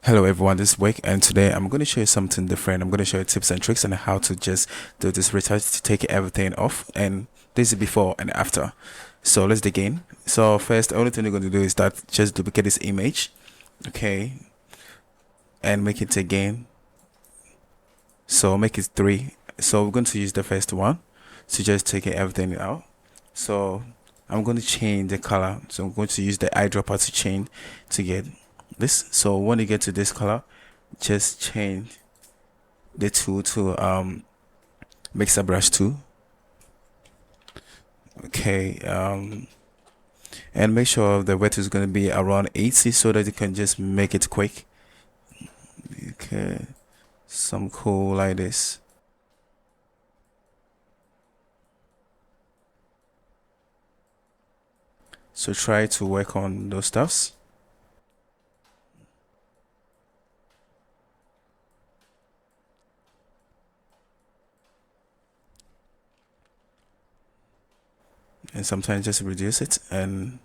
Hello everyone, this is Wake, and today I'm going to show you something different. I'm going to show you tips and tricks on how to just do this retouch to take everything off, and this is before and after. So let's dig in. So first, the only thing you're going to do is that just duplicate this image, okay, and make it again. So make it 3. So we're going to use the first one to just take everything out. So I'm going to change the color. So I'm going to use the eyedropper to change to get this. So when you get to this color, just change the tool to mixer brush tool, okay, and make sure the width is going to be around 80 so that you can just make it quick. Okay, some cool like this. So try to work on those stuffs. And sometimes just reduce it and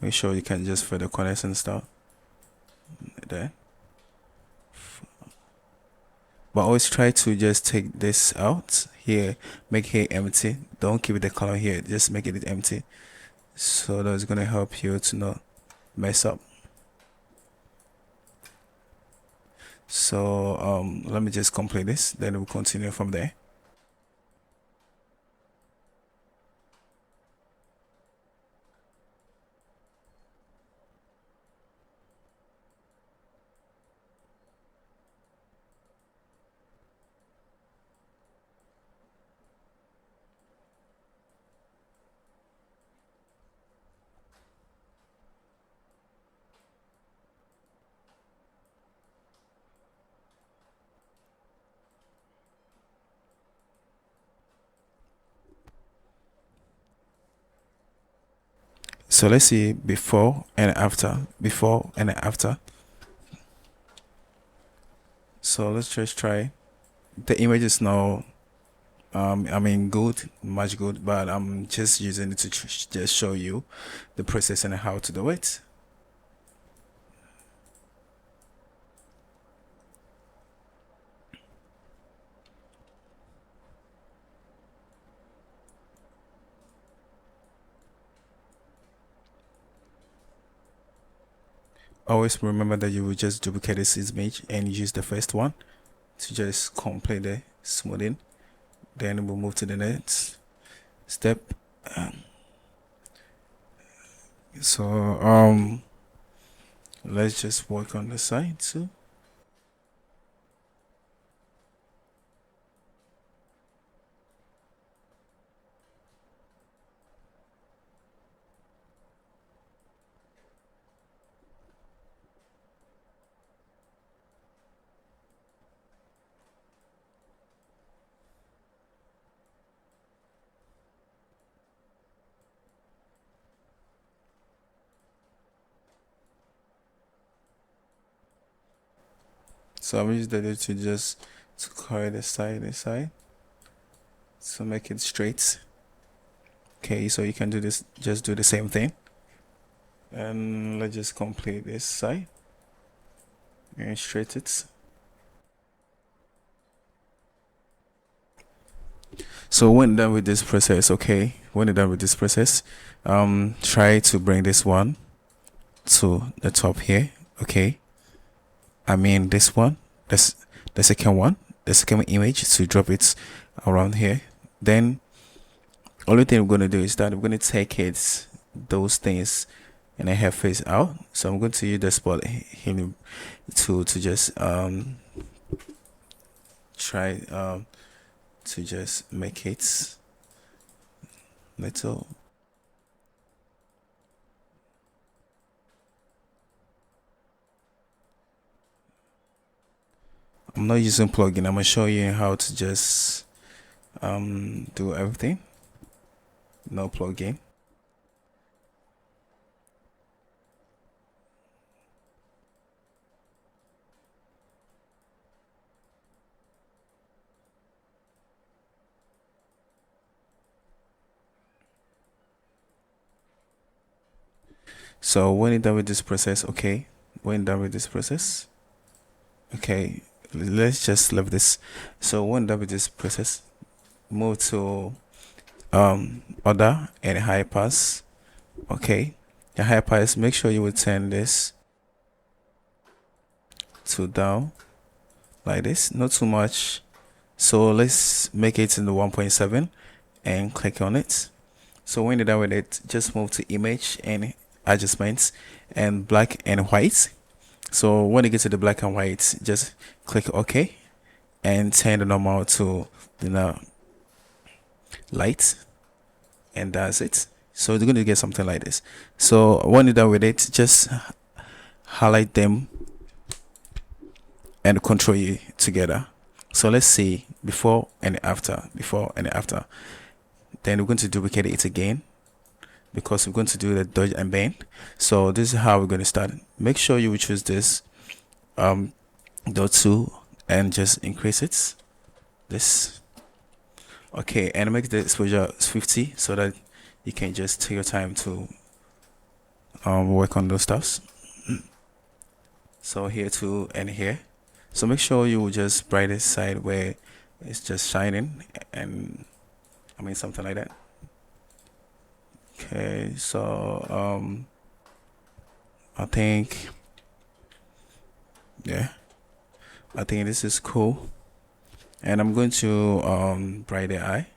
make sure you can just fill the corners and stuff there. But always try to just take this out here, make here empty. Don't keep the color here, just make it empty. So that's gonna help you to not mess up. So let me just complete this, then we'll continue from there. So let's see before and after, before and after. So let's just try. The image is now good, much good, but I'm just using it to just show you the process and how to do it. Always remember that you will just duplicate this image and use the first one to just complete the smoothing. Then we'll move to the next step. So let's just work on the side too. So I'm using the to just to carry the side so make it straight. Okay, so you can do this, just do the same thing, and let's just complete this side and straight it. So when done with this process, okay, when you're done with this process, try to bring this one to the top here, okay. I mean this one, this the second one, the second image, to drop it around here. Then only thing we're gonna do is that we're gonna take it those things and I have face out. So I'm going to use the spot healing tool to just try to just make it little. I'm not using plugin. I'm gonna show you how to just do everything. No plugin. So when you're done with this process, okay, when you're done with this process, Okay, let's just leave this. So when done with this process, move to other and high pass. Okay, the high pass, make sure you will turn this to down like this, not too much. So let's make it in the 1.7 and click on it. So when you're done with it, just move to image and adjustments and black and white. So when you get to the black and white, just click OK and turn the normal to light, and that's it. So you're going to get something like this. So when you're done with it, just highlight them and Control U together. So let's see before and after, before and after. Then we're going to duplicate it again because we're going to do the dodge and bend. So this is how we're going to start. Make sure you will choose this dot 2 and just increase it. This. Okay, and make the exposure 50 so that you can just take your time to work on those stuffs. So here too and here. So make sure you will just brighten this side where it's just shining, and I mean something like that. Okay, so I think, yeah, I think this is cool, and I'm going to brighten the eye.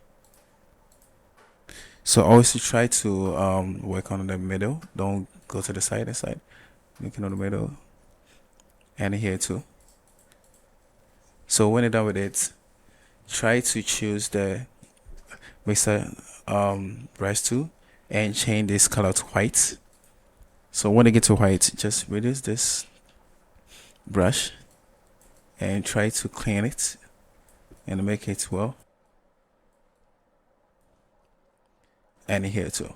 So always try to work on the middle. Don't go to the side. Looking on the middle, and here too. So when you're done with it, try to choose the mixer brush tool and change this color to white. So when you get to white, just reduce this brush and try to clean it and make it well. And here too.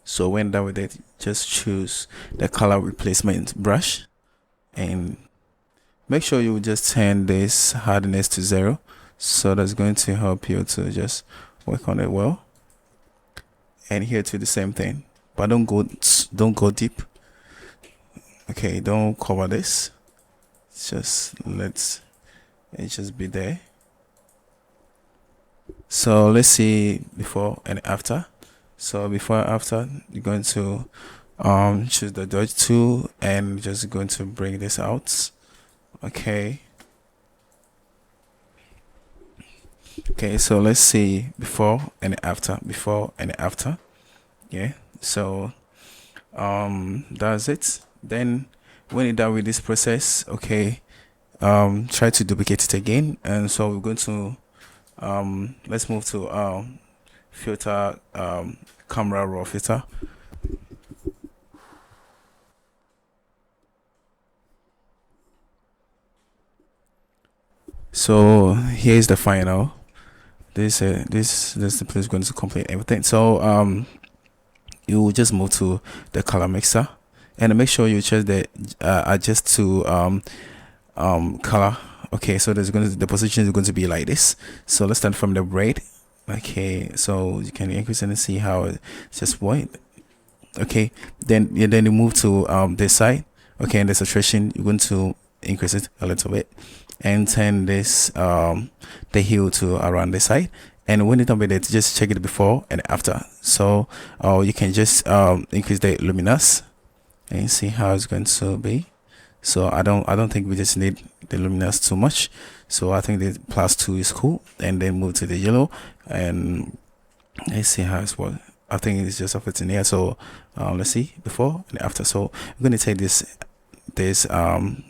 So when done with it, just choose the color replacement brush and make sure you just turn this hardness to 0. So that's going to help you to just work on it well. And here too the same thing, but don't go deep. Okay, don't cover this. Just let it just be there. So let's see before and after. So before and after, you're going to choose the dodge tool and just going to bring this out. Okay, so let's see before and after, before and after. Yeah, so that's it. Then when you're done with this process, okay, try to duplicate it again. And so we're going to let's move to filter, camera raw filter. So here's the final. This the place going to complete everything. So you will just move to the color mixer and make sure you change the adjust to color. Okay, so the position is going to be like this. So let's start from the red. Okay, so you can increase and see how it's just white. Okay, then you move to this side. Okay, and the saturation, you're going to increase it a little bit and turn this the hue to around the side. And when you're done with it, just check it before and after. So you can just increase the luminance and see how it's going to be. So I don't think we just need the luminance too much. So I think the +2 is cool. And then move to the yellow and let's see how it's working. I think it's just off it in here. So let's see before and after. So I'm going to take this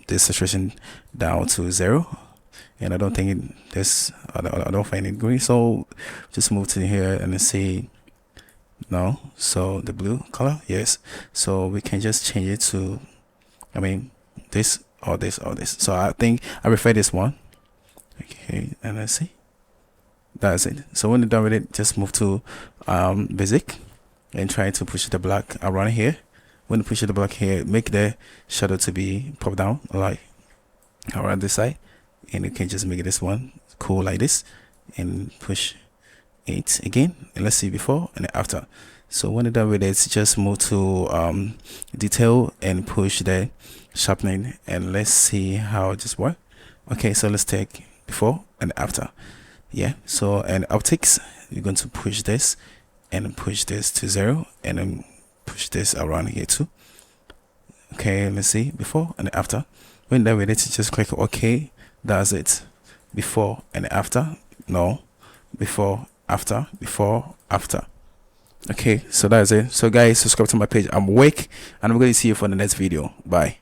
saturation down to 0, and I don't think I don't find it green. So just move to here and then see. No, so the blue color, yes. So we can just change it to, I mean, this or this or this. So I think I prefer this one. Okay, and let's see. That's it. So when you're done with it, just move to basic and try to push the black around here. When you push the black here, make the shadow to be pop down like around this side, and you can just make this one cool like this and push it again. And let's see before and after. So when you're done with it, just move to detail and push the sharpening, and let's see how it just works. Okay, so let's take before and after. Yeah, so and optics, you're going to push this and push this to 0, and then push this around here too. Okay, let's see before and after. When done with it, just click OK. That's it. Before and after. No, before, after, before, after. Okay, so that's it. So guys, subscribe to my page. I'm Wake, and I'm going to see you for the next video. Bye.